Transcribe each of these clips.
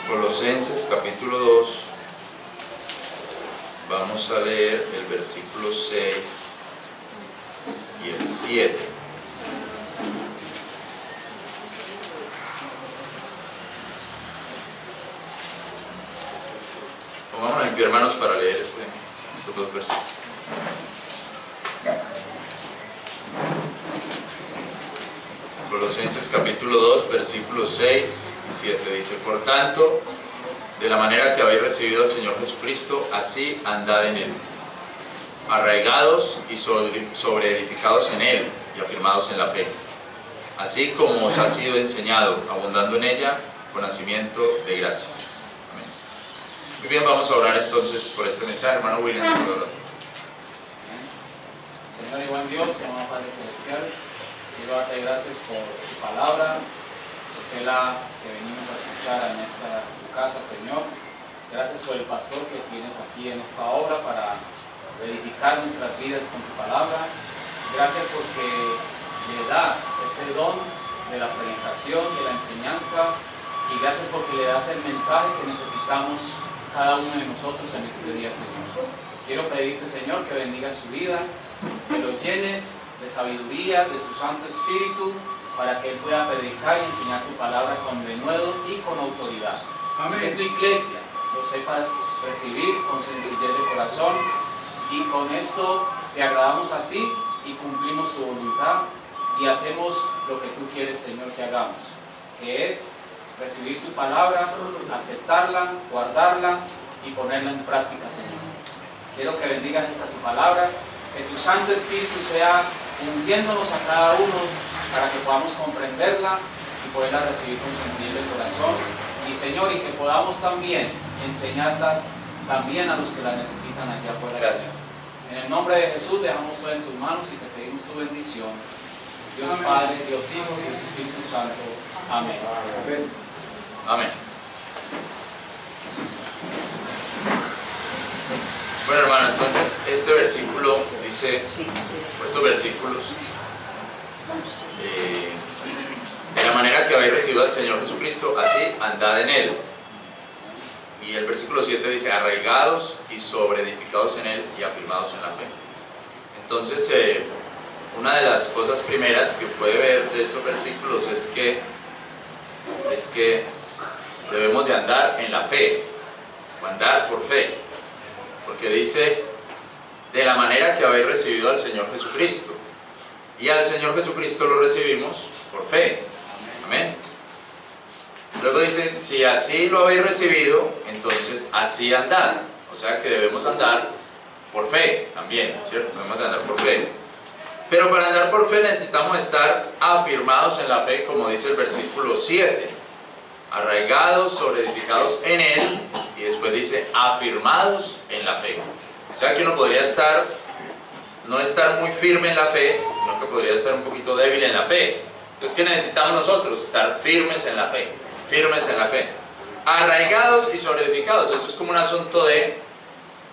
Colosenses capítulo 2, vamos a leer el versículo 6 y el 7. Pongámonos en pie, hermanos, para leer estos dos versículos. Colosenses capítulo 2, versículos 6 y 7 dice: por tanto, de la manera que habéis recibido al Señor Jesucristo, así andad en Él, arraigados y sobreedificados en Él y afirmados en la fe, así como os ha sido enseñado, abundando en ella con nacimiento de gracia. Amén. Muy bien, vamos a orar entonces por este mensaje. Hermano Williams, por favor. Señor y buen Dios, amado Padre Celestial, quiero darte gracias por tu palabra, porque la que venimos a escuchar en esta tu casa, Señor. Gracias por el pastor que tienes aquí en esta obra para edificar nuestras vidas con tu palabra. Gracias porque le das ese don de la predicación, de la enseñanza, y gracias porque le das el mensaje que necesitamos cada uno de nosotros en este día, Señor. Quiero pedirte, Señor, que bendigas su vida, que lo llenes de sabiduría, de tu Santo Espíritu, para que Él pueda predicar y enseñar tu palabra con denuedo y con autoridad. Amén. Que tu iglesia lo sepa recibir con sencillez de corazón, y con esto te agradamos a ti y cumplimos tu voluntad y hacemos lo que tú quieres, Señor, que hagamos, que es recibir tu palabra, aceptarla, guardarla y ponerla en práctica, Señor. Quiero que bendigas esta tu palabra, que tu Santo Espíritu sea ungiéndonos a cada uno para que podamos comprenderla y poderla recibir con sencillez de corazón. Y Señor, y que podamos también enseñarlas también a los que la necesitan aquí afuera. Gracias. En el nombre de Jesús dejamos todo en tus manos y te pedimos tu bendición. Dios Amén. Padre, Dios Hijo, Dios Espíritu Santo. Amén. Amén. Amén. Bueno, hermano, entonces este versículo dice, estos versículos, de la manera que habéis recibido al Señor Jesucristo, así andad en Él. Y el versículo 7 dice, arraigados y sobreedificados en Él y afirmados en la fe. Entonces, una de las cosas primeras que puede ver de estos versículos es que debemos de andar en la fe, o andar por fe. Porque dice, de la manera que habéis recibido al Señor Jesucristo. Y al Señor Jesucristo lo recibimos por fe. Amén. Luego dice, si así lo habéis recibido, entonces así andad. O sea que debemos andar por fe también, ¿cierto? Debemos de andar por fe. Pero para andar por fe necesitamos estar afirmados en la fe, como dice el versículo 7. Arraigados, sobreedificados en Él, y después dice, afirmados en la fe. O sea que uno podría no estar muy firme en la fe, sino que podría estar un poquito débil en la fe. Entonces, ¿qué necesitamos nosotros? Estar firmes en la fe. Firmes en la fe, arraigados y sobreedificados. Eso es como un asunto de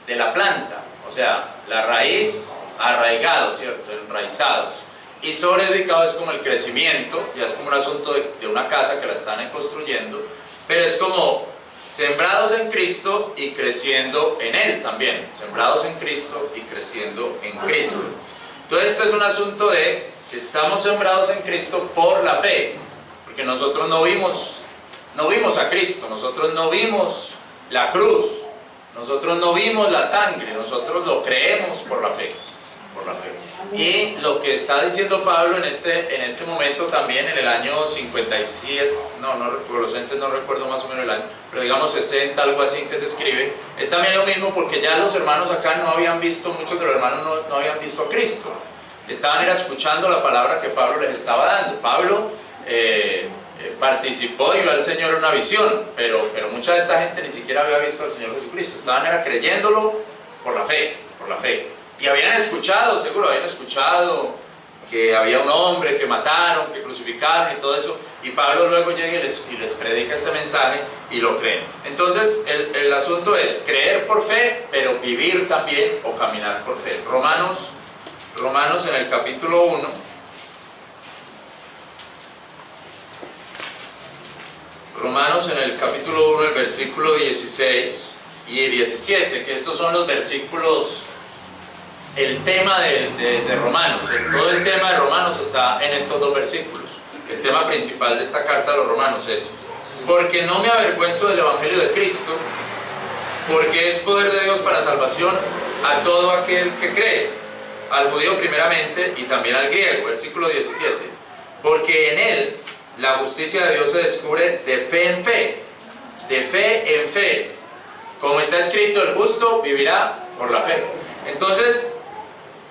la planta, o sea, la raíz, arraigados, ¿cierto? Enraizados. Y sobreedificados es como el crecimiento, ya es como un asunto de una casa que la están construyendo, pero es como sembrados en Cristo y creciendo en Él también, sembrados en Cristo y creciendo en Cristo. Entonces, esto es un asunto de que estamos sembrados en Cristo por la fe, porque nosotros no vimos a Cristo, nosotros no vimos la cruz, nosotros no vimos la sangre, nosotros lo creemos por la fe. Y lo que está diciendo Pablo en este momento también, en el año 57, Colosenses no recuerdo más o menos el año, pero digamos 60, algo así que se escribe, es también lo mismo, porque ya los hermanos acá no habían visto, muchos de los hermanos no habían visto a Cristo, estaban escuchando la palabra que Pablo les estaba dando. Pablo participó y vio al Señor en una visión, pero mucha de esta gente ni siquiera había visto al Señor Jesucristo, estaban creyéndolo por la fe. Y habían escuchado, seguro habían escuchado que había un hombre que mataron, que crucificaron y todo eso, y Pablo luego llega y les predica este mensaje y lo creen. Entonces el asunto es creer por fe, pero vivir también o caminar por fe. Romanos en el capítulo 1, Romanos en el capítulo 1, el versículo 16 y 17, que estos son los versículos, el tema de Romanos. Todo el tema de Romanos está en estos dos versículos. El tema principal de esta carta a los romanos es: porque no me avergüenzo del evangelio de Cristo, porque es poder de Dios para salvación a todo aquel que cree, al judío primeramente y también al griego. Versículo 17: porque en él la justicia de Dios se descubre de fe en fe, de fe en fe. Como está escrito, el justo vivirá por la fe. Entonces,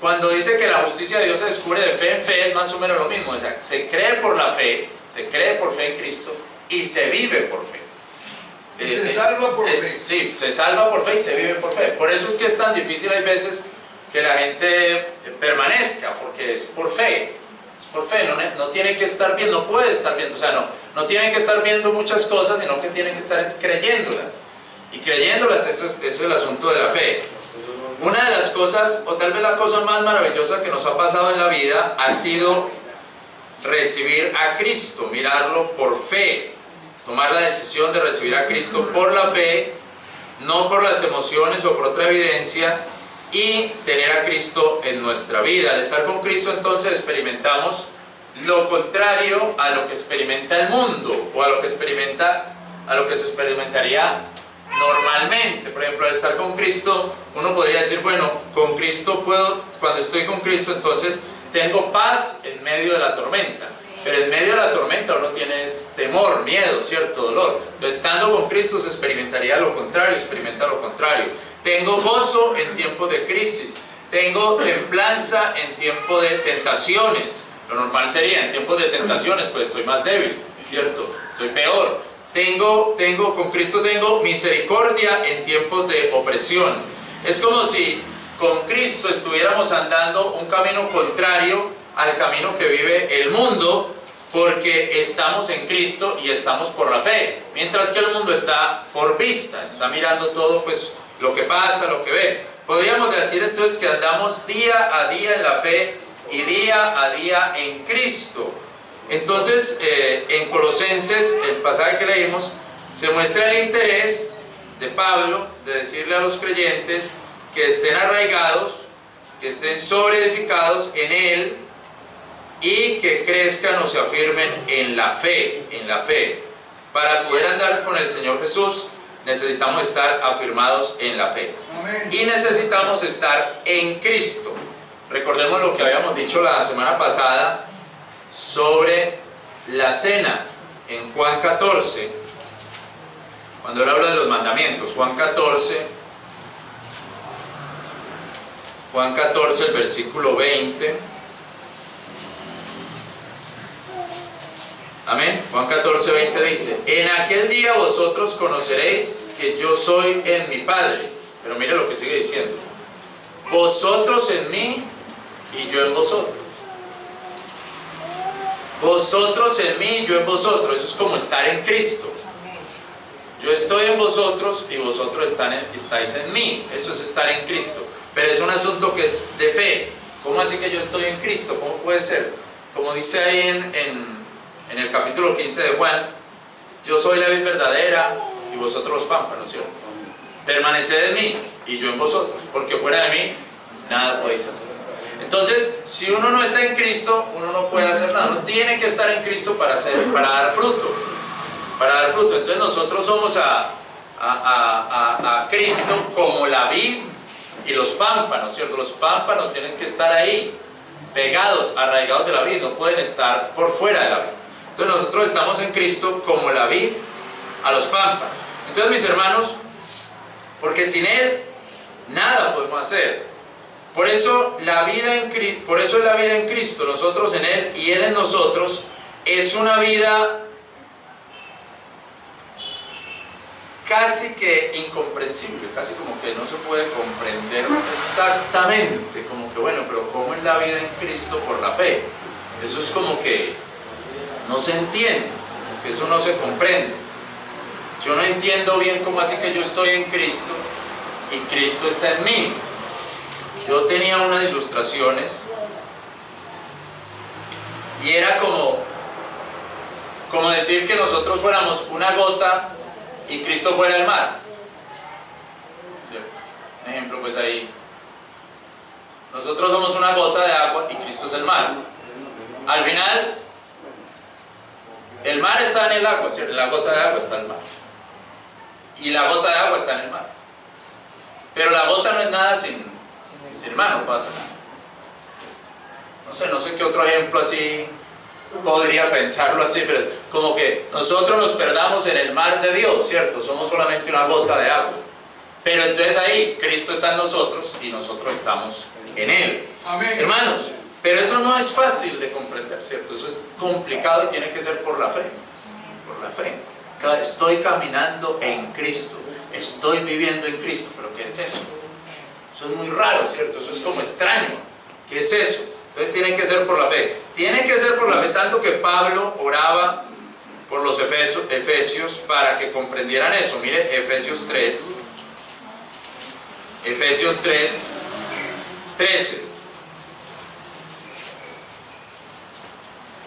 cuando dice que la justicia de Dios se descubre de fe en fe, es más o menos lo mismo. O sea, se cree por la fe, se cree por fe en Cristo y se vive por fe. Se salva por fe. Sí, se salva por fe y se vive por fe. Por eso es que es tan difícil hay veces que la gente permanezca, porque es por fe. Es por fe, no tiene que estar viendo, no puede estar viendo, o sea, no tiene que estar viendo muchas cosas, sino que tiene que estar creyéndolas. Y creyéndolas, ese es el asunto de la fe. Una de las cosas, o tal vez la cosa más maravillosa que nos ha pasado en la vida, ha sido recibir a Cristo, mirarlo por fe, tomar la decisión de recibir a Cristo por la fe, no por las emociones o por otra evidencia, y tener a Cristo en nuestra vida. Al estar con Cristo, entonces experimentamos lo contrario a lo que experimenta el mundo, o a lo que se experimentaría normalmente. Por ejemplo, al estar con Cristo, uno podría decir, bueno, con Cristo cuando estoy con Cristo, entonces tengo paz en medio de la tormenta. Pero en medio de la tormenta uno tiene temor, miedo, cierto dolor. Entonces, estando con Cristo se experimentaría lo contrario, experimenta lo contrario. Tengo gozo en tiempos de crisis, tengo templanza en tiempos de tentaciones. Lo normal sería, en tiempos de tentaciones, pues estoy más débil, ¿cierto? Estoy peor. Con Cristo tengo misericordia en tiempos de opresión. Es como si con Cristo estuviéramos andando un camino contrario al camino que vive el mundo, porque estamos en Cristo y estamos por la fe, mientras que el mundo está por vista, está mirando todo, pues lo que pasa, lo que ve. Podríamos decir entonces que andamos día a día en la fe y día a día en Cristo. Entonces, en Colosenses, el pasaje que leímos, se muestra el interés de Pablo de decirle a los creyentes que estén arraigados, que estén sobreedificados en Él y que crezcan o se afirmen en la fe, Para poder andar con el Señor Jesús, necesitamos estar afirmados en la fe. Amén. Y necesitamos estar en Cristo. Recordemos lo que habíamos dicho la semana pasada sobre la cena en Juan 14, cuando él habla de los mandamientos. Juan 14, el versículo 20. Amén. Juan 14, 20 dice: en aquel día vosotros conoceréis que yo soy en mi Padre. Pero mire lo que sigue diciendo: vosotros en mí y yo en vosotros. Vosotros en mí y yo en vosotros. Eso es como estar en Cristo. Yo estoy en vosotros y vosotros estáis en mí. Eso es estar en Cristo. Pero es un asunto que es de fe. ¿Cómo así que yo estoy en Cristo? ¿Cómo puede ser? Como dice ahí en el capítulo 15 de Juan: yo soy la vid verdadera y vosotros los pámpanos, ¿cierto? Permaneced en mí y yo en vosotros, porque fuera de mí nada podéis hacer. Entonces, si uno no está en Cristo, uno no puede hacer nada. Uno tiene que estar en Cristo para dar fruto. Entonces nosotros somos a Cristo como la vid y los pámpanos, ¿cierto? Los pámpanos tienen que estar ahí, pegados, arraigados de la vid, no pueden estar por fuera de la vid. Entonces nosotros estamos en Cristo como la vid a los pámpanos. Entonces, mis hermanos, porque sin Él nada podemos hacer. Por eso es la vida en Cristo, nosotros en Él y Él en nosotros, es una vida casi que incomprensible, casi como que no se puede comprender exactamente, como que bueno, pero ¿cómo es la vida en Cristo por la fe? Eso es como que no se entiende, que eso no se comprende. Yo no entiendo bien cómo así que yo estoy en Cristo y Cristo está en mí. Yo tenía unas ilustraciones y era como como decir que nosotros fuéramos una gota y Cristo fuera el mar. ¿Cierto? Un ejemplo pues ahí. Nosotros somos una gota de agua y Cristo es el mar. Al final, el mar está en el agua, ¿cierto? En la gota de agua está el mar. Y la gota de agua está en el mar. Pero la gota no es nada sin el mar, no pasa nada. No sé qué otro ejemplo así podría pensarlo así, pero es como que nosotros nos perdamos en el mar de Dios, ¿cierto? Somos solamente una gota de agua. Pero entonces ahí Cristo está en nosotros y nosotros estamos en Él. Amén. Hermanos, pero eso no es fácil de comprender, ¿cierto? Eso es complicado y tiene que ser por la fe. Por la fe. Estoy caminando en Cristo. Estoy viviendo en Cristo. ¿Pero qué es eso? Eso es muy raro, ¿cierto? Eso es como extraño. ¿Qué es eso? Entonces tiene que ser por la fe. Tiene que ser por la fe, tanto que Pablo oraba por los efesios para que comprendieran eso. Mire, Efesios 3. Efesios 3, 13.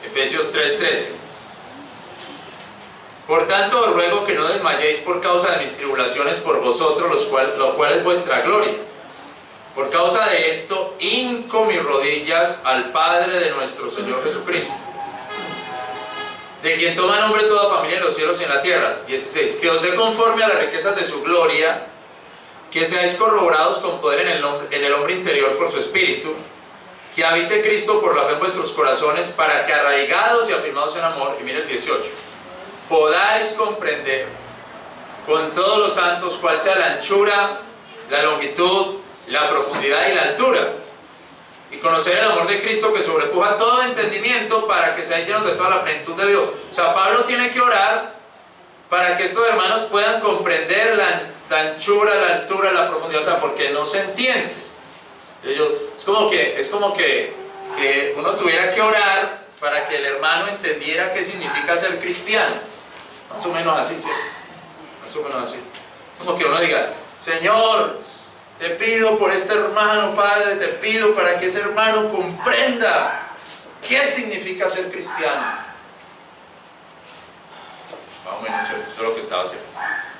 Efesios 3, 13. Por tanto, os ruego que no desmayéis por causa de mis tribulaciones por vosotros, lo cual es vuestra gloria. Por causa de esto, hinco mis rodillas al Padre de nuestro Señor Jesucristo, de quien toma nombre toda familia en los cielos y en la tierra. 16. Que os dé conforme a las riquezas de su gloria, que seáis corroborados con poder en el hombre interior por su Espíritu, que habite Cristo por la fe en vuestros corazones, para que arraigados y afirmados en amor, y mire el 18, podáis comprender con todos los santos cuál sea la anchura, la longitud, la profundidad y la altura, y conocer el amor de Cristo que sobrepuja todo entendimiento, para que seáis llenos de toda la plenitud de Dios. O sea, Pablo tiene que orar para que estos hermanos puedan comprender la anchura, la altura, la profundidad, o sea, porque no se entiende. Es como que uno tuviera que orar para que el hermano entendiera qué significa ser cristiano. Más o menos así, ¿sí? Más o menos así. Como que uno diga, Señor, te pido por este hermano, Padre, te pido para que ese hermano comprenda qué significa ser cristiano. Más o menos, ¿cierto? Eso es lo que estaba haciendo.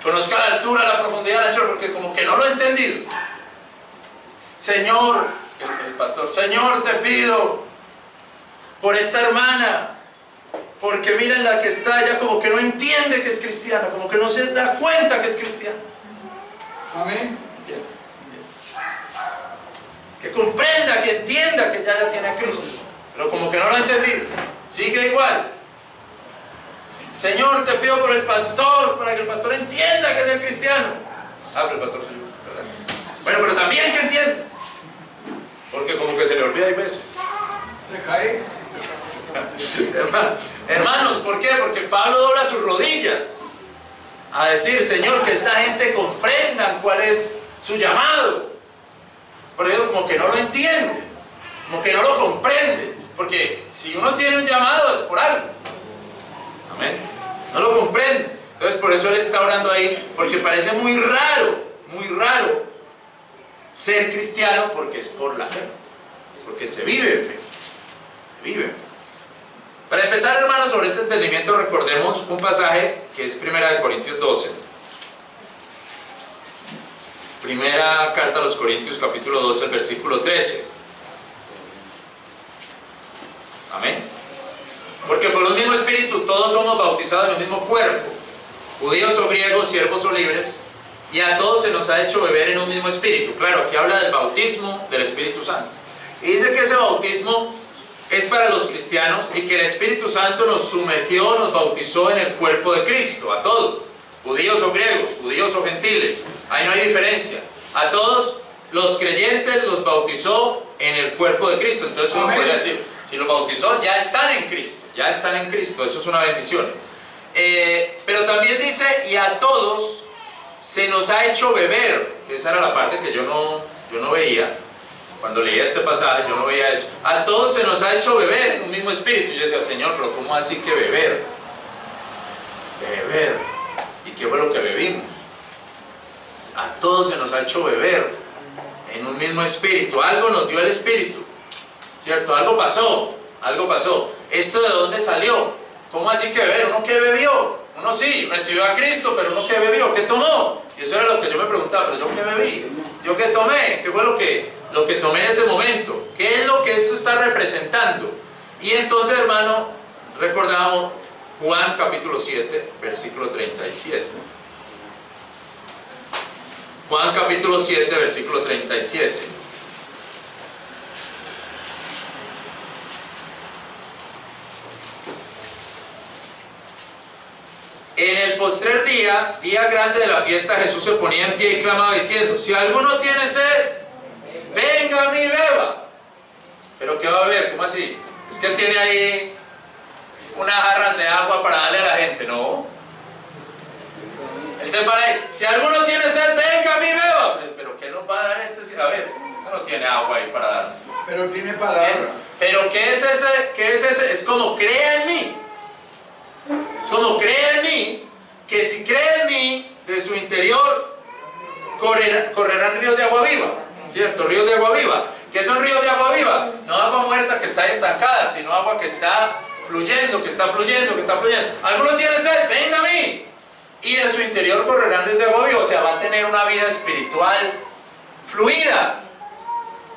Conozca la altura, la profundidad, la anchura, porque como que no lo he entendido. Señor, el pastor, Señor, te pido por esta hermana, porque miren la que está allá, como que no entiende que es cristiana, como que no se da cuenta que es cristiana. Amén. Que comprenda, que entienda que ya tiene a Cristo, pero como que no lo ha entendido, sigue igual. Señor, te pido por el pastor, para que el pastor entienda que es el cristiano. Pero el pastor soy yo, ¿verdad? Bueno, pero también que entienda, porque como que se le olvida hay veces. Se cae. Hermanos, ¿por qué? Porque Pablo dobla sus rodillas a decir, Señor, que esta gente comprenda cuál es su llamado. Por eso como que no lo entiende, como que no lo comprende, porque si uno tiene un llamado es por algo. Amén. No lo comprende. Entonces por eso él está orando ahí, porque parece muy raro ser cristiano, porque es por la fe, porque se vive en fe. Se vive en fe. Para empezar, hermanos, sobre este entendimiento recordemos un pasaje que es 1 Corintios 12. Primera carta a los Corintios, capítulo 12, el versículo 13. Amén. Porque por un mismo espíritu todos somos bautizados en el mismo cuerpo, judíos o griegos, siervos o libres, y a todos se nos ha hecho beber en un mismo espíritu. Claro, aquí habla del bautismo del Espíritu Santo. Y dice que ese bautismo es para los cristianos y que el Espíritu Santo nos sumergió, nos bautizó en el cuerpo de Cristo, a todos, judíos o griegos, judíos o gentiles, ahí no hay diferencia. A todos los creyentes los bautizó en el cuerpo de Cristo. Entonces uno podría decir, si los bautizó, ya están en Cristo, eso es una bendición. Pero también dice, y a todos se nos ha hecho beber, que esa era la parte que yo no veía. Cuando leía este pasaje yo no veía eso. A todos se nos ha hecho beber en un mismo espíritu. Y yo decía, Señor, pero ¿cómo así que beber? Beber. ¿Y qué fue lo que bebimos? A todos se nos ha hecho beber en un mismo espíritu. Algo nos dio el espíritu, ¿cierto? Algo pasó. ¿Esto de dónde salió? ¿Cómo así que beber? ¿Uno qué bebió? Uno sí, recibió a Cristo, pero ¿uno qué bebió? ¿Qué tomó? Y eso era lo que yo me preguntaba, pero ¿yo qué bebí? ¿Yo qué tomé? ¿Qué fue lo que tomé en ese momento? ¿Qué es lo que esto está representando? Y entonces, hermano, recordamos Juan capítulo 7, versículo 37. Juan capítulo 7, versículo 37. En el postrer día, día grande de la fiesta, Jesús se ponía en pie y clamaba diciendo: si alguno tiene sed, venga a mí y beba. ¿Pero qué va a beber? ¿Cómo así? Es que él tiene ahí unas jarras de agua para darle a la gente. No. Él se para ahí: si alguno tiene sed, venga a mí y beba. ¿Pero qué nos va a dar este? A ver, este no tiene agua ahí para dar. Pero tiene palabra. ¿Pero qué es ese? ¿Qué es ese? Es como crea en mí. Es como cree en mí, que si cree en mí, de su interior correrán ríos de agua viva, ¿cierto? Ríos de agua viva. ¿Qué son ríos de agua viva? No agua muerta que está estancada, sino agua que está fluyendo, que está fluyendo, que está fluyendo. ¿Alguno tiene sed? Venga a mí. Y de su interior correrán ríos de agua viva. O sea, va a tener una vida espiritual fluida.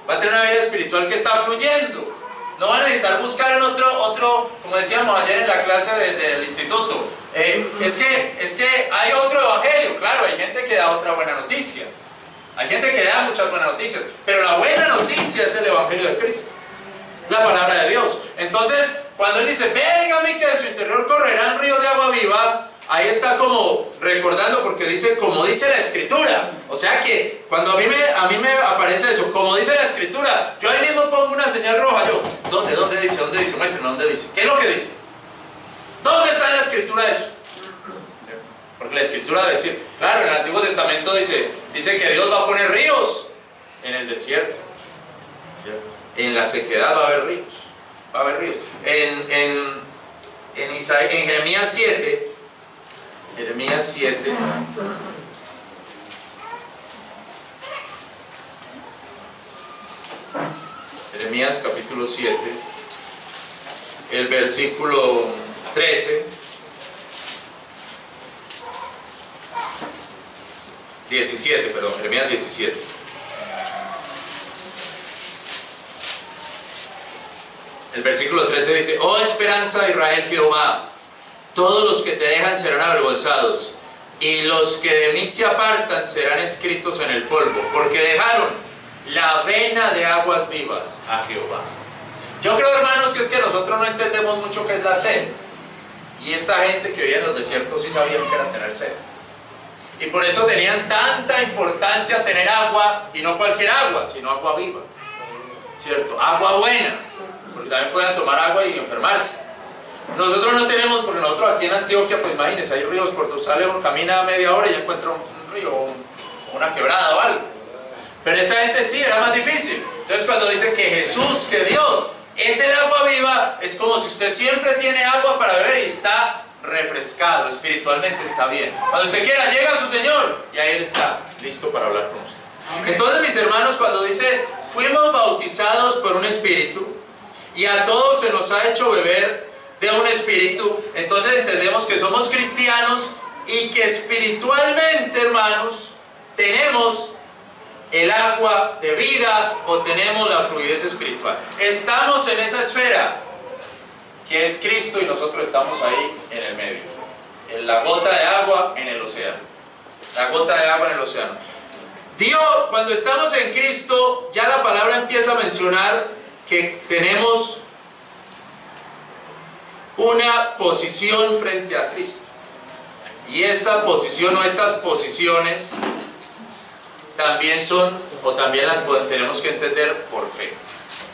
Va a tener una vida espiritual que está fluyendo. No van a necesitar buscar en otro, como decíamos ayer en la clase del instituto. Es que hay otro evangelio. Claro, hay gente que da otra buena noticia. Hay gente que da muchas buenas noticias. Pero la buena noticia es el evangelio de Cristo. La palabra de Dios. Entonces, cuando él dice: venga a mí, que de su interior correrán ríos de agua viva, ahí está como recordando, porque dice, como dice la Escritura. O sea que cuando a mí me aparece eso, como dice la Escritura, yo ahí mismo pongo una señal roja. Yo, ¿dónde dice? Muéstrenme, ¿dónde dice? ¿Qué es lo que dice? ¿Dónde está en la Escritura eso? Porque la Escritura debe decir, claro, en el Antiguo Testamento dice que Dios va a poner ríos en el desierto, ¿cierto? En la sequedad va a haber ríos. Va a haber ríos. En Jeremías 7, Jeremías capítulo 7, el versículo 13, 17, perdón, Jeremías 17. El versículo 13 dice: oh esperanza de Israel, Jehová, todos los que te dejan serán avergonzados, y los que de mí se apartan serán escritos en el polvo, porque dejaron la vena de aguas vivas a Jehová. Yo creo, hermanos, que es que nosotros no entendemos mucho qué es la sed. Y esta gente que vivía en los desiertos sí sabían que era tener sed. Y por eso tenían tanta importancia tener agua, y no cualquier agua, sino agua viva, ¿cierto? Agua buena, porque también pueden tomar agua y enfermarse. Nosotros no tenemos, porque nosotros aquí en Antioquia, pues imagínense, hay ríos por donde sale uno, camina media hora y ya encuentra un río, o una quebrada o algo. Pero esta gente sí, era más difícil. Entonces cuando dice que Jesús, que Dios es el agua viva, es como si usted siempre tiene agua para beber y está refrescado, espiritualmente está bien. Cuando usted quiera, llega a su Señor y ahí Él está listo para hablar con usted. Amén. Entonces, mis hermanos, cuando dice, fuimos bautizados por un espíritu y a todos se nos ha hecho beber de un espíritu, entonces entendemos que somos cristianos y que espiritualmente, hermanos, tenemos el agua de vida o tenemos la fluidez espiritual. Estamos en esa esfera que es Cristo y nosotros estamos ahí en el medio. En la gota de agua en el océano. La gota de agua en el océano. Dios, cuando estamos en Cristo, ya la palabra empieza a mencionar que tenemos una posición frente a Cristo. Y esta posición o estas posiciones también son, o también las tenemos que entender por fe.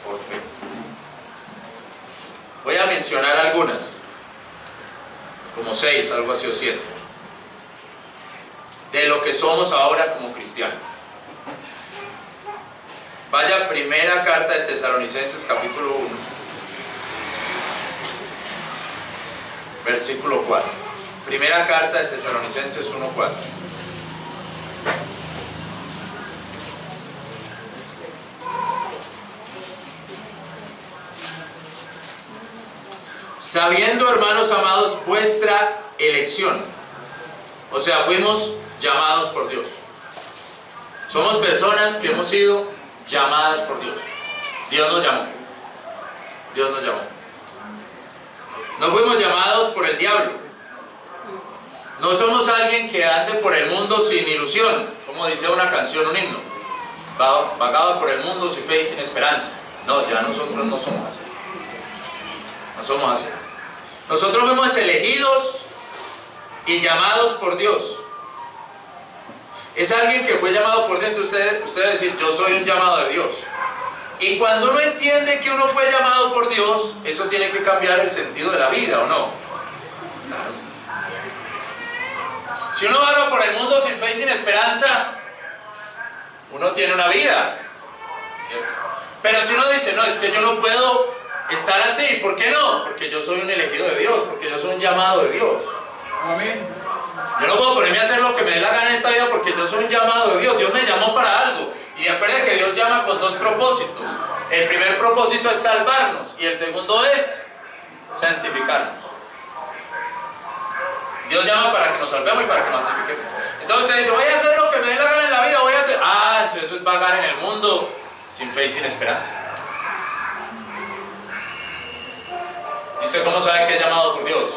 Por fe. Voy a mencionar algunas, como 6, algo así, o 7, de lo que somos ahora como cristianos. Vaya, primera carta de Tesalonicenses, capítulo 1, versículo 4. Primera carta de Tesalonicenses 1, 4. Sabiendo, hermanos amados, vuestra elección. O sea, fuimos llamados por Dios. Somos personas que hemos sido llamadas por Dios. Dios nos llamó. Dios nos llamó. No fuimos llamados por el diablo. No somos alguien que ande por el mundo sin ilusión, como dice una canción, un himno. Vagado por el mundo sin fe y sin esperanza. No, ya nosotros no somos así. No somos así. Nosotros fuimos elegidos y llamados por Dios. Es alguien que fue llamado por Dios. Usted decir, yo soy un llamado de Dios. Y cuando uno entiende que uno fue llamado por Dios, eso tiene que cambiar el sentido de la vida, ¿o no? Claro. Si uno vaga por el mundo sin fe y sin esperanza, uno tiene una vida, ¿cierto? Pero si uno dice, no, es que yo no puedo estar así, ¿por qué no? Porque yo soy un elegido de Dios, porque yo soy un llamado de Dios. Amén. Yo no puedo ponerme a hacer lo que me dé la gana en esta vida porque yo soy un llamado de Dios. Dios me llamó para algo. Y recuerda que Dios llama con dos propósitos. El primer propósito es salvarnos y el segundo es santificarnos. Dios llama para que nos salvemos y para que nos santifiquemos. Entonces usted dice, voy a hacer lo que me dé la gana en la vida, voy a hacer... entonces eso es vagar en el mundo sin fe y sin esperanza. ¿Y usted cómo sabe que es llamado por Dios?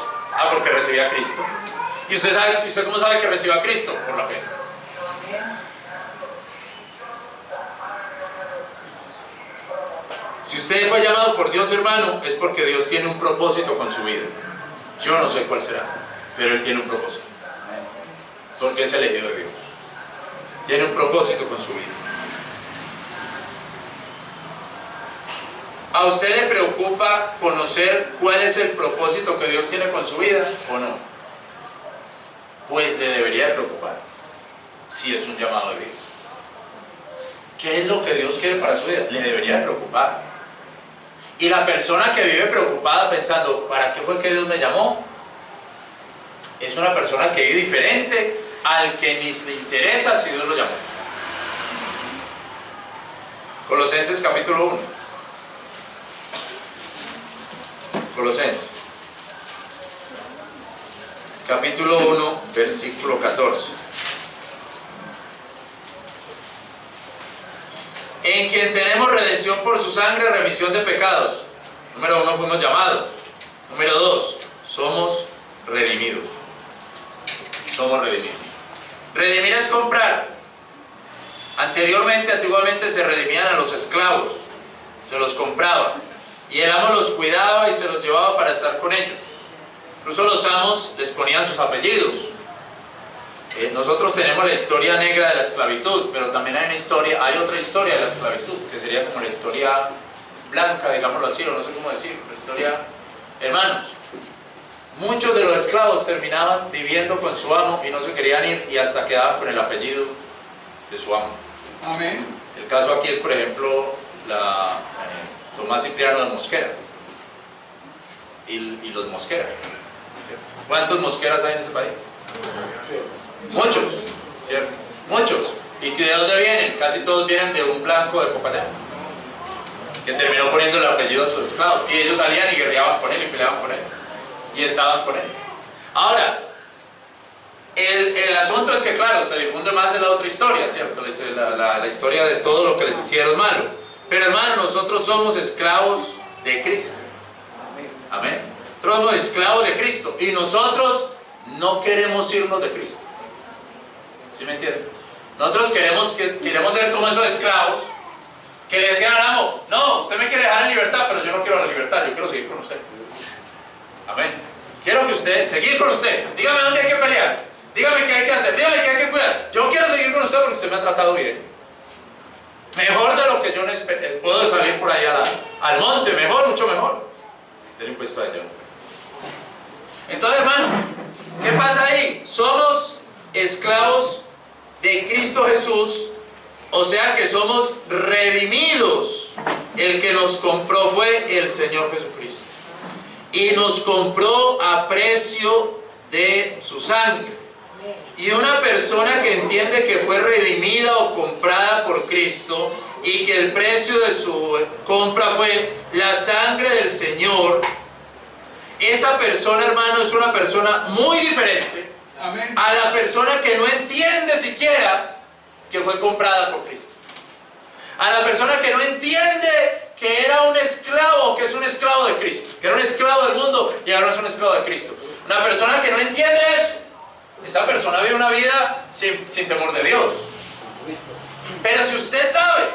Porque recibió a Cristo. ¿Y usted cómo sabe que recibió a Cristo? Por la fe. Si usted fue llamado por Dios, hermano, es porque Dios tiene un propósito con su vida. Yo no sé cuál será, pero Él tiene un propósito. Porque es elegido de Dios. Tiene un propósito con su vida. ¿A usted le preocupa conocer cuál es el propósito que Dios tiene con su vida o no? Pues le debería preocupar, si es un llamado de Dios. ¿Qué es lo que Dios quiere para su vida? Le debería preocupar. Y la persona que vive preocupada pensando, ¿para qué fue que Dios me llamó? Es una persona que vive diferente al que ni le interesa si Dios lo llamó. Colosenses capítulo 1. Colosenses capítulo 1, versículo 14. En quien tenemos redención por su sangre, remisión de pecados. Número 1, fuimos llamados. Número 2, somos redimidos. Somos redimidos. Redimir es comprar. Antiguamente se redimían a los esclavos. Se los compraba. Y el amo los cuidaba y se los llevaba para estar con ellos. Incluso los amos les ponían sus apellidos. Nosotros tenemos la historia negra de la esclavitud, pero también hay otra historia de la esclavitud, que sería como la historia blanca, digámoslo así, o no sé cómo decir, la historia... Hermanos, muchos de los esclavos terminaban viviendo con su amo y no se querían ir y hasta quedaban con el apellido de su amo. Amén. El caso aquí es, por ejemplo, Tomás Cipriano de Mosquera y los Mosquera. ¿Cierto? ¿Cuántos Mosqueras hay en ese país? Muchos, ¿cierto? Muchos. ¿Y de dónde vienen? Casi todos vienen de un blanco de Popayán, que terminó poniendo el apellido a sus esclavos. Y ellos salían y guerreaban con él y peleaban con él. Y estaban con él. Ahora, el asunto es que, claro, se difunde más en la otra historia, ¿cierto? La historia de todo lo que les hicieron malo. Pero, hermano, nosotros somos esclavos de Cristo. Amén. Nosotros somos esclavos de Cristo. Y nosotros no queremos irnos de Cristo. ¿Sí me entienden? Nosotros queremos ser como esos esclavos que le decían al amo, no, usted me quiere dejar en libertad, pero yo no quiero la libertad, yo quiero seguir con usted. Amén. Quiero seguir con usted. Dígame dónde hay que pelear. Dígame qué hay que hacer. Dígame qué hay que cuidar. Yo quiero seguir con usted porque usted me ha tratado bien. Mejor de lo que yo no puedo salir por ahí al monte. Mejor, mucho mejor. Del impuesto a ello. Entonces, hermano, ¿qué pasa ahí? Somos esclavos de Cristo Jesús. O sea que somos redimidos. El que nos compró fue el Señor Jesucristo. Y nos compró a precio de su sangre. Y una persona que entiende que fue redimida o comprada por Cristo y que el precio de su compra fue la sangre del Señor, esa persona, hermano, es una persona muy diferente Amén. a la persona que no entiende siquiera que fue comprada por Cristo. A la persona que no entiende que era un esclavo, que es un esclavo de Cristo, que era un esclavo del mundo y ahora es un esclavo de Cristo. Una persona que no entiende eso, esa persona vive una vida sin temor de Dios. Pero si usted sabe,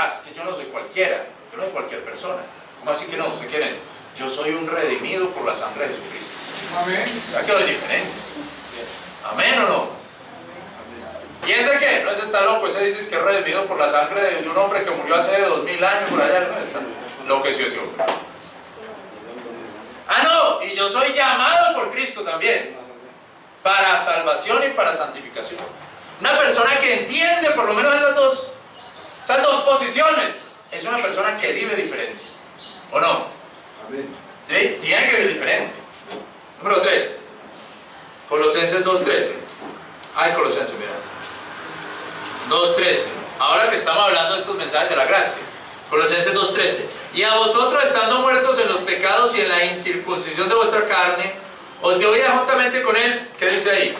es que yo no soy cualquiera, yo no soy cualquier persona. ¿Cómo así que no? ¿Usted quién es? Yo soy un redimido por la sangre de Jesucristo. Amén. ¿Verdad que es diferente? ¿Amén o no? ¿Y ese qué? No, ese está loco, ese dice que es redimido por la sangre de un hombre que murió hace 2000 años por allá. No, está enloqueció ese hombre. No, y yo soy llamado por Cristo también, para salvación y para santificación. Una persona que entiende por lo menos esas dos posiciones, es una persona que vive diferente, ¿o no? Amén. ¿Sí? Tiene que vivir diferente. Número 3, Colosenses 2:13. Colosenses, mira. 2:13. Ahora que estamos hablando de estos mensajes de la gracia, Colosenses 2:13. Y a vosotros, estando muertos en los pecados y en la incircuncisión de vuestra carne, os dio vida juntamente con él. ¿Qué dice ahí?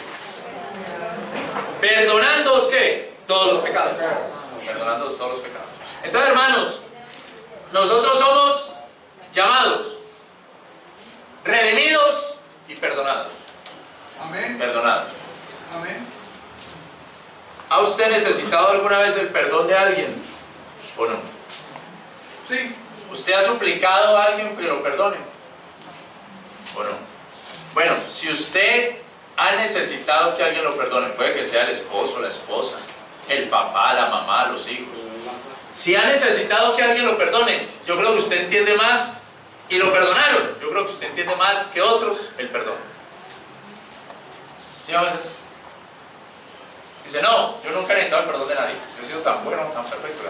Perdonándoos, ¿qué? Todos los pecados. Perdonándoos todos los pecados. Entonces, hermanos, nosotros somos llamados, redimidos y perdonados. Amén. Perdonados. Amén. ¿Ha usted necesitado alguna vez el perdón de alguien o no? Sí. ¿Usted ha suplicado a alguien que lo perdone o no? Bueno, si usted ha necesitado que alguien lo perdone, puede que sea el esposo, la esposa, el papá, la mamá, los hijos. Si ha necesitado que alguien lo perdone, yo creo que usted entiende más y lo perdonaron. Yo creo que usted entiende más que otros el perdón. ¿Sí? Dice, no, yo nunca he necesitado el perdón de nadie. Yo he sido tan bueno, tan perfecto.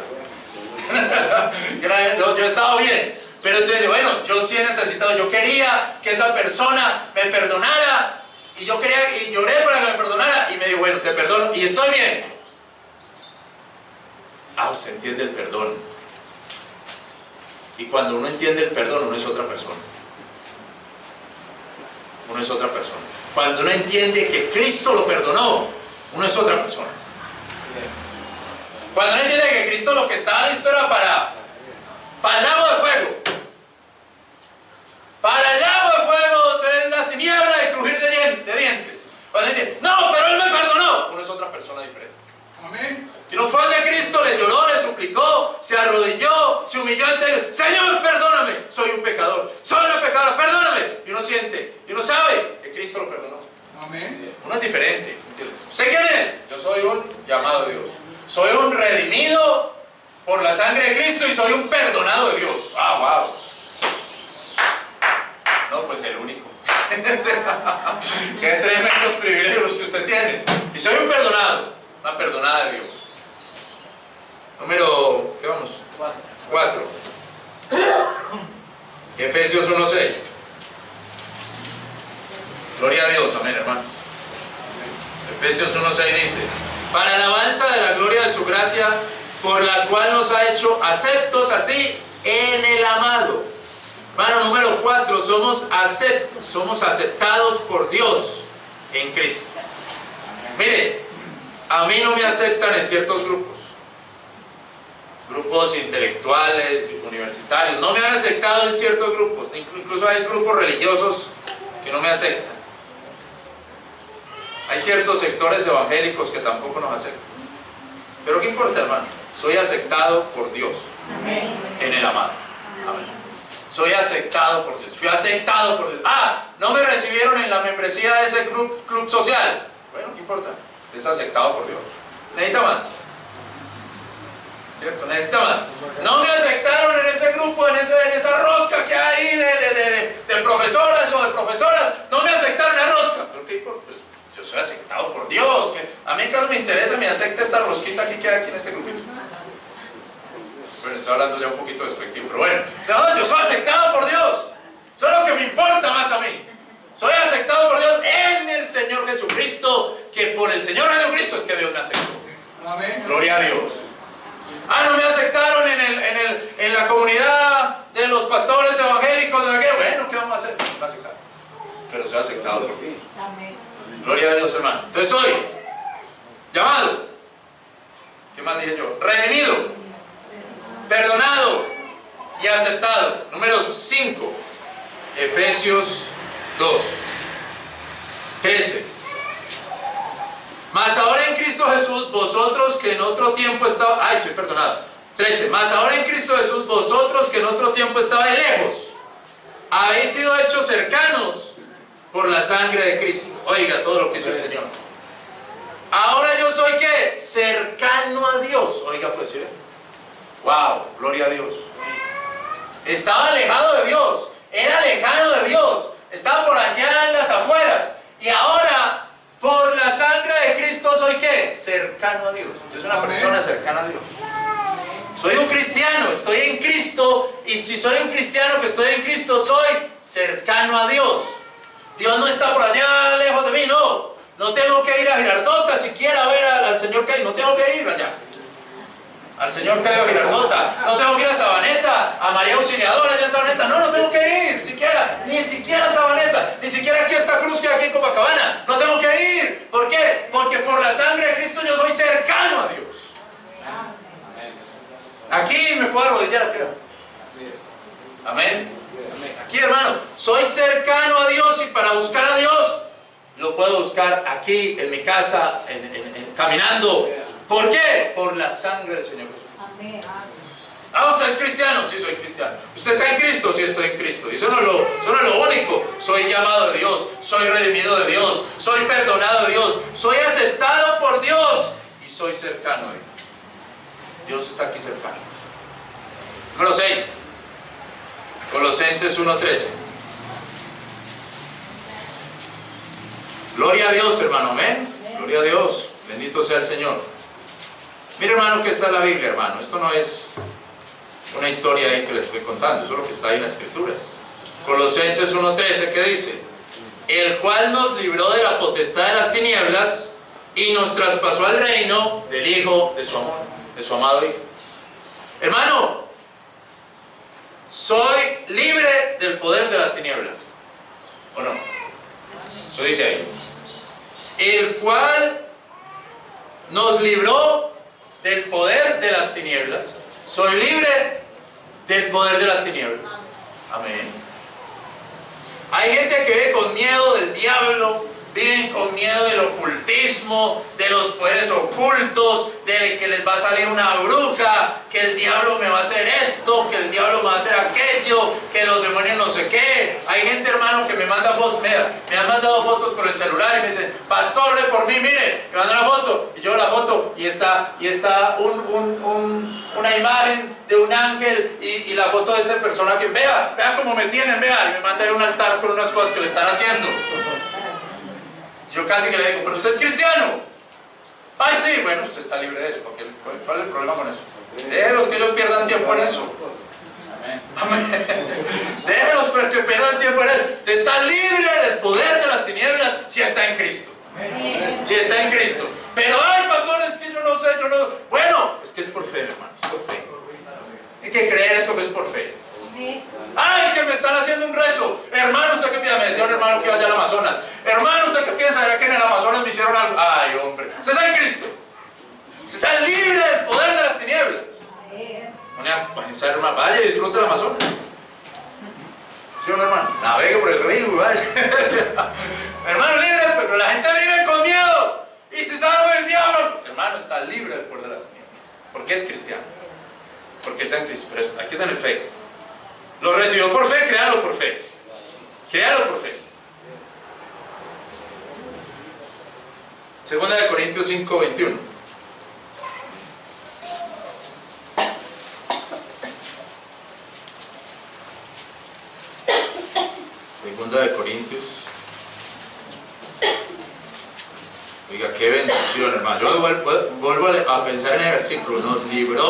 Yo he estado bien. Pero usted dice, bueno, yo sí he necesitado, yo quería que esa persona me perdonara. Y yo quería, y lloré para que me perdonara. Y me dijo, bueno, te perdono y estoy bien. Usted entiende el perdón. Y cuando uno entiende el perdón, uno es otra persona. Uno es otra persona. Cuando uno entiende que Cristo lo perdonó, uno es otra persona. Cuando uno entiende que Cristo lo que estaba listo era para el lago de fuego. Para el lago de fuego donde es la tiniebla y crujir de dientes. Cuando entiende, no, pero Él me perdonó, uno es otra persona diferente. Amén. Que no fue ante Cristo, le lloró, le suplicó, se arrodilló, se humilló ante Él. Señor, perdóname, soy un pecador, soy una pecadora, perdóname. Y uno siente, y uno sabe que Cristo lo perdonó. Amén. Uno es diferente. ¿Usted quién es? Yo soy un llamado de Dios. Soy un redimido por la sangre de Cristo y soy un perdonado de Dios. ¡Wow! No, pues el único. Qué tremendos privilegios los que usted tiene. Y soy un perdonado, una perdonada de Dios. Número, ¿qué vamos? 4. Efesios 1:6. Gloria a Dios, amén, hermano. Efesios 1:6 dice, para alabanza de la gloria de su gracia, por la cual nos ha hecho aceptos así en el amado. Hermano, número 4, somos aceptos, somos aceptados por Dios en Cristo. Mire, a mí no me aceptan en ciertos grupos intelectuales, universitarios, no me han aceptado en ciertos grupos, incluso hay grupos religiosos que no me aceptan. Hay ciertos sectores evangélicos que tampoco nos aceptan. Pero ¿qué importa, hermano? Soy aceptado por Dios en el amado. Amén. Soy aceptado por Dios. Fui aceptado por Dios. No me recibieron en la membresía de ese club social. Bueno, ¿qué importa? Usted es aceptado por Dios. ¿Necesita más? ¿Cierto? ¿Necesita más? No me aceptaron en ese grupo, en esa rosca que hay ahí de profesoras o de profesoras. No me aceptaron en la rosca. ¿Pero qué importa? Pues, yo soy aceptado por Dios. Que a mí que no me interesa, me acepta esta rosquita aquí que hay aquí en este grupito. Bueno, estoy hablando ya un poquito despectivo, pero bueno. No, yo soy aceptado por Dios. Eso es lo que me importa más a mí. Soy aceptado por Dios en el Señor Jesucristo, que por el Señor Jesucristo es que Dios me aceptó. Amén. Gloria a Dios. Ah, no me aceptaron en la comunidad de los pastores evangélicos. Bueno, ¿qué vamos a hacer? No me aceptaron. Pero soy aceptado por ti. Gloria a Dios, hermano. Entonces soy llamado. ¿Qué más dije yo? Redimido, perdonado y aceptado. Número 5. Efesios 2, 13. Mas ahora en Cristo Jesús, vosotros que en otro tiempo estabais... Ay, soy perdonado. 13. Mas ahora en Cristo Jesús, vosotros que en otro tiempo estabais lejos, habéis sido hechos cercanos por la sangre de Cristo. Oiga todo lo que hizo el Señor. Ahora yo soy ¿qué? Cercano a Dios. Oiga, pues sí. Wow, gloria a Dios. Estaba alejado de Dios. Era lejano de Dios. Estaba por allá en las afueras. Y ahora, por la sangre de Cristo, soy ¿qué? Cercano a Dios. Yo soy una persona cercana a Dios. Soy un cristiano, estoy en Cristo. Y si soy un cristiano que estoy en Cristo, soy cercano a Dios. Dios no está por allá lejos de mí, no. No tengo que ir a Girardota siquiera a ver al Señor Cayo. No tengo que ir allá. Al Señor Cayo Girardota. No tengo que ir a Sabaneta, a María Auxiliadora allá en Sabaneta. No, no tengo que ir siquiera. Ni siquiera a Sabaneta. Ni siquiera aquí a esta cruz que hay aquí en Copacabana. No tengo que ir. ¿Por qué? Porque por la sangre de Cristo yo soy cercano a Dios. Aquí me puedo arrodillar, creo. Amén. Aquí, hermano, soy cercano a Dios y para buscar a Dios lo puedo buscar aquí, en mi casa, caminando. ¿Por qué? Por la sangre del Señor Jesús. Ah, ¿usted es cristiano? Sí, soy cristiano. ¿Usted está en Cristo? Sí, estoy en Cristo. Y eso no es lo único. Soy llamado de Dios, soy redimido de Dios, soy perdonado de Dios, soy aceptado por Dios y soy cercano a Dios. Dios está aquí cercano. Número 6. Colosenses 1:13. Gloria a Dios, hermano, amén. Gloria a Dios, bendito sea el Señor. Mire, hermano, que está en la Biblia, hermano. Esto no es una historia ahí que le estoy contando, eso es lo que está ahí en la Escritura. Colosenses 1:13, ¿qué dice? El cual nos libró de la potestad de las tinieblas y nos traspasó al reino del Hijo de su amor, de su amado Hijo. Hermano, soy libre del poder de las tinieblas, ¿o no? Eso dice ahí. El cual nos libró del poder de las tinieblas. Soy libre del poder de las tinieblas. Amén. Hay gente que vive con miedo del diablo, viven con miedo del ocultismo, de los poderes ocultos, de que les va a salir una bruja, que el diablo me va a hacer esto, que el diablo me va a hacer aquello, que los demonios no sé qué. Hay gente, hermano, que me manda fotos, me han mandado fotos por el celular y me dicen, pastor, ore por mí, mire, me manda una foto, y yo veo la foto y está una imagen de un ángel y la foto de esa persona que vea cómo me tienen, vea, y me manda un altar con unas cosas que le están haciendo. Yo casi que le digo, pero usted es cristiano. Ay, sí, bueno, usted está libre de eso. Porque, ¿cuál es el problema con eso? Déjelos que ellos pierdan tiempo en eso. Amén. Déjelos que pierdan tiempo en él. Usted está libre del poder de las tinieblas si está en Cristo. Si está en Cristo. Pero, ay, pastor, es que yo no sé, Bueno, es que es por fe, hermano, es por fe. Hay que creer eso que es por fe. Ay, que me están haciendo un rezo. Hermano, ¿usted qué piensa? Me decía un hermano que iba allá al Amazonas. Hermano, ¿usted qué piensa? ¿Será que en el Amazonas me hicieron algo? Ay, hombre. Usted está en Cristo. Usted está libre del poder de las tinieblas. Hermano, vaya y disfrute el Amazonas. ¿Sí o no, hermano? Navegue por el río, vaya. Hermano, libre, pero la gente vive con miedo. Y si salva el diablo. Hermano, está libre del poder de las tinieblas. ¿Por qué es cristiano? Porque está en Cristo. Pero hay que tener fe. Lo recibió por fe, créalo por fe. Créalo por fe. Segunda de Corintios 5:21. Segunda de Corintios. Oiga, qué bendición, hermano. Yo vuelvo a pensar en el versículo. Nos libró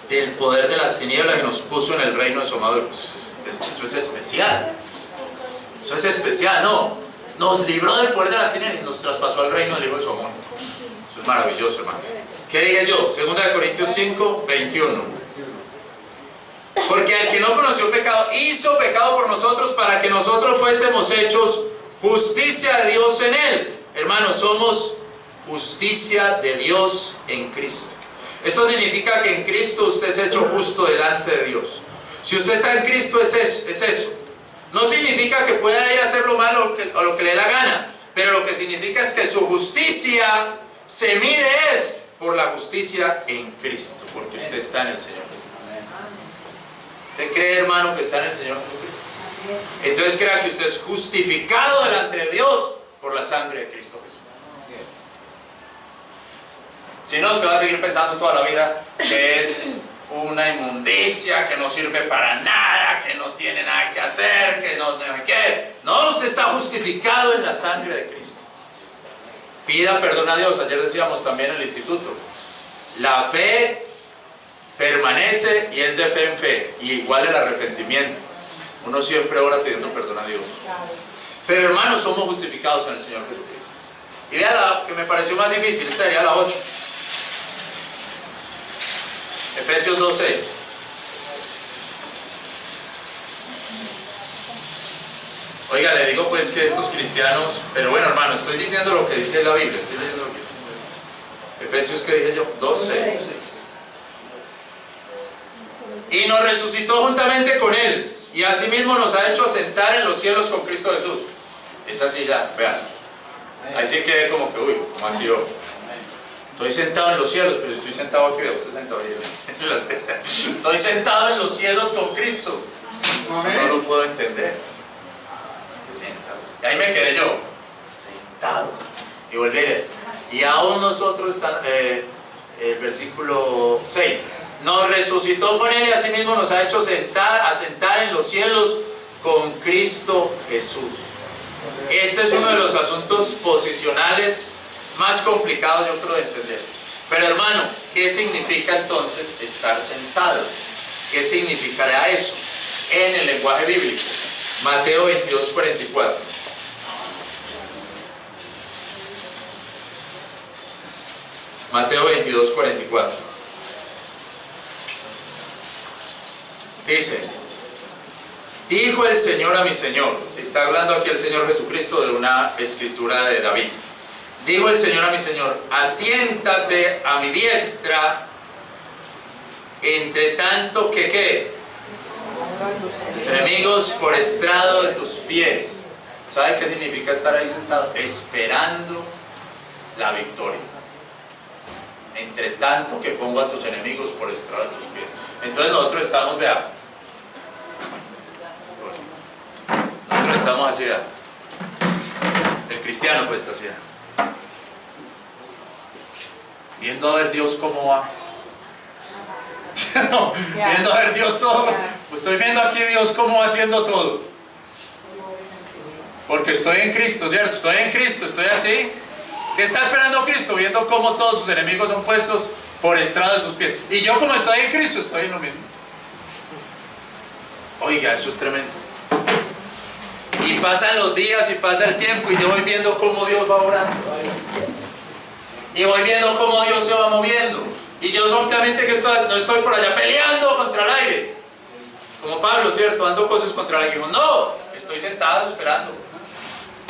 del poder de las tinieblas y nos puso en el reino de su amado. Eso es especial. Eso es especial, ¿no? Nos libró del poder de las tinieblas y nos traspasó al reino del Hijo de su amor. Eso es maravilloso, hermano. ¿Qué dije yo? 2 Corintios 5, 21. Porque al que no conoció pecado, hizo pecado por nosotros para que nosotros fuésemos hechos justicia de Dios en él. Hermanos, somos justicia de Dios en Cristo. Esto significa que en Cristo usted es hecho justo delante de Dios. Si usted está en Cristo es eso. No significa que pueda ir a hacer lo malo o lo que le dé la gana, pero lo que significa es que su justicia se mide es por la justicia en Cristo, porque usted está en el Señor. ¿Usted cree, hermano, que está en el Señor Jesucristo? Entonces crea que usted es justificado delante de Dios por la sangre de Cristo Jesús. Si no, usted va a seguir pensando toda la vida que es una inmundicia, que no sirve para nada, que no tiene nada que hacer, que no tiene qué. No, usted está justificado en la sangre de Cristo. Pida perdón a Dios. Ayer decíamos también en el instituto, la fe permanece y es de fe en fe, y igual el arrepentimiento. Uno siempre ora pidiendo perdón a Dios. Pero hermanos, somos justificados en el Señor Jesucristo. Y vea la que me pareció más difícil, esta sería la 8. Efesios 2:6. Oiga, le digo pues que estos cristianos, pero bueno, hermano, estoy diciendo lo que dice la Biblia, estoy leyendo lo que dice la Biblia. Efesios, ¿qué dije yo? 2:6. Y nos resucitó juntamente con él, y asimismo nos ha hecho sentar en los cielos con Cristo Jesús. Es así ya, vean. Ahí sí quedé como que, uy, ¿cómo así yo? Estoy sentado en los cielos, pero estoy sentado aquí, vea, usted sentado ahí. Estoy sentado en los cielos con Cristo. No lo puedo entender. Sentado. Y ahí me quedé yo, sentado. Y volví a leer. Y aún nosotros, el versículo 6, nos resucitó con él y asimismo nos ha hecho sentar en los cielos con Cristo Jesús. Este es uno de los asuntos posicionales más complicados, yo creo, de entender. Pero hermano, ¿qué significa entonces estar sentado? ¿Qué significará eso en el lenguaje bíblico? Mateo 22:44. Mateo 22:44. Dice, dijo el Señor a mi Señor. Está hablando aquí el Señor Jesucristo de una escritura de David. Dijo el Señor a mi Señor, asiéntate a mi diestra, entre tanto que ¿qué? Tus enemigos por estrado de tus pies. ¿Sabe qué significa estar ahí sentado? Esperando la victoria. Entre tanto que pongo a tus enemigos por estrado de tus pies. Entonces nosotros estamos, vea. Nosotros estamos así, vea. El cristiano pues está así, vea. Viendo a ver Dios cómo va. No, viendo a ver Dios todo. Pues estoy viendo aquí Dios cómo va haciendo todo. Porque estoy en Cristo, ¿cierto? Estoy en Cristo, estoy así. ¿Qué está esperando Cristo? Viendo cómo todos sus enemigos son puestos por estrado de sus pies. Y yo, como estoy en Cristo, estoy en lo mismo. Oiga, eso es tremendo. Y pasan los días y pasa el tiempo y yo voy viendo cómo Dios va orando. Y voy viendo cómo Dios se va moviendo. Y yo simplemente que no estoy por allá peleando contra el aire. Como Pablo, ¿cierto? Dando cosas contra el aire. No, estoy sentado esperando.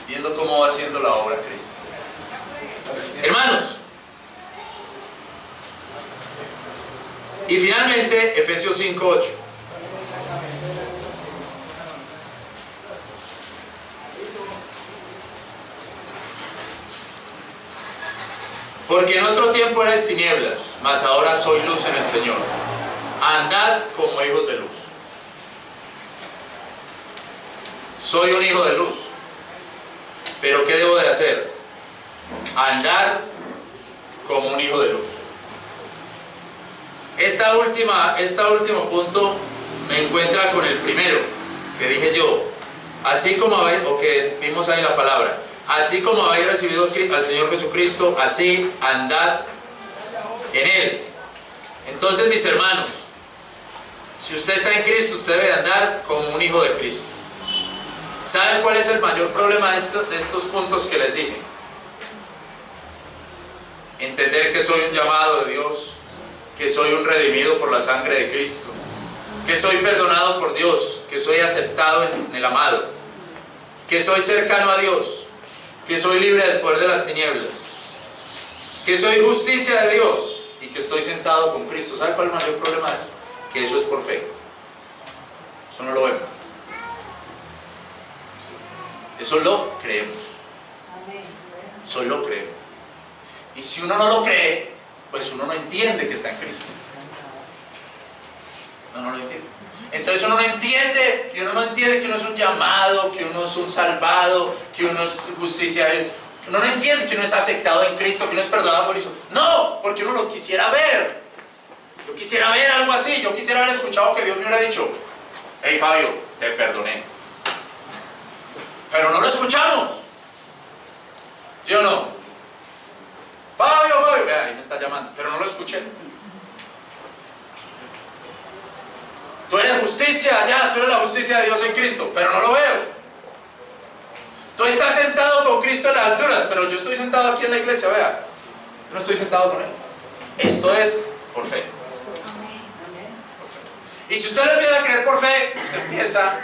Viendo cómo va haciendo la obra Cristo. Hermanos. Y finalmente, Efesios 5:8. Porque en otro tiempo erais tinieblas, mas ahora soy luz en el Señor. Andad como hijos de luz. Soy un hijo de luz. Pero ¿qué debo de hacer? Andar como un hijo de luz. Este último punto me encuentra con el primero que dije yo. Así como habéis, o que vimos ahí la palabra. Así como habéis recibido al Señor Jesucristo, así andad en Él. Entonces, mis hermanos, si usted está en Cristo, usted debe andar como un hijo de Cristo. ¿Saben cuál es el mayor problema de estos puntos que les dije? entender que soy un llamado de Dios, que soy un redimido por la sangre de Cristo, que soy perdonado por Dios, que soy aceptado en el amado, que soy cercano a Dios, que soy libre del poder de las tinieblas, que soy justicia de Dios y que estoy sentado con Cristo. ¿Sabe cuál es el mayor problema de eso? Que eso es por fe. Eso no lo vemos. Eso lo creemos. Eso lo creemos. Y si uno no lo cree, pues uno no entiende que está en Cristo. No lo entiende. Entonces uno no entiende, y uno no entiende que uno es un llamado, que uno es un salvado, que uno es justicia de Dios. Uno no entiende que uno es aceptado en Cristo, que uno es perdonado por eso. No, porque uno lo quisiera ver. Yo quisiera ver algo así. Yo quisiera haber escuchado que Dios me hubiera dicho: hey Fabio, te perdoné. Pero no lo escuchamos. ¿Sí o no? Fabio, vea, ahí me está llamando, pero no lo escuché. Tú eres justicia, ya, tú eres la justicia de Dios en Cristo, pero no lo veo. Tú estás sentado con Cristo en las alturas, pero yo estoy sentado aquí en la iglesia, vea. Yo no estoy sentado con Él. Esto es por fe. Y si usted le empieza a creer por fe, usted empieza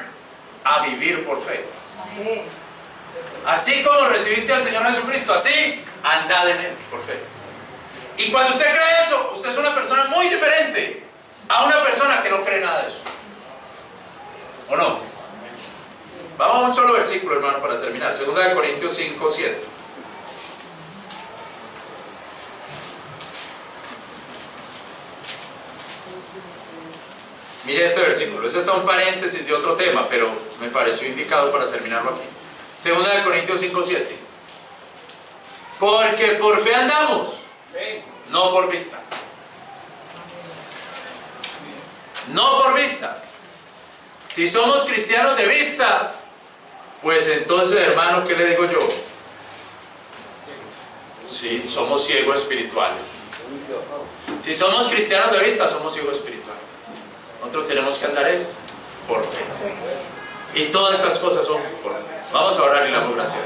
a vivir por fe. Así como recibiste al Señor Jesucristo, así andad en Él por fe. Y cuando usted cree eso, usted es una persona muy diferente a una persona que no cree nada de eso. ¿O no? Vamos a un solo versículo, hermano, para terminar. 2 Corintios 5, 7. Mire este versículo. Ese está un paréntesis de otro tema, pero me pareció indicado para terminarlo aquí. 2 Corintios 5, 7. Porque por fe andamos, no por vista. No por vista. Si somos cristianos de vista, pues entonces, hermano, ¿qué le digo yo? Sí, somos ciegos espirituales. Si somos cristianos de vista, somos ciegos espirituales. Nosotros tenemos que andar es por fe. Y todas estas cosas son por fe. Vamos a orar y le damos gracias.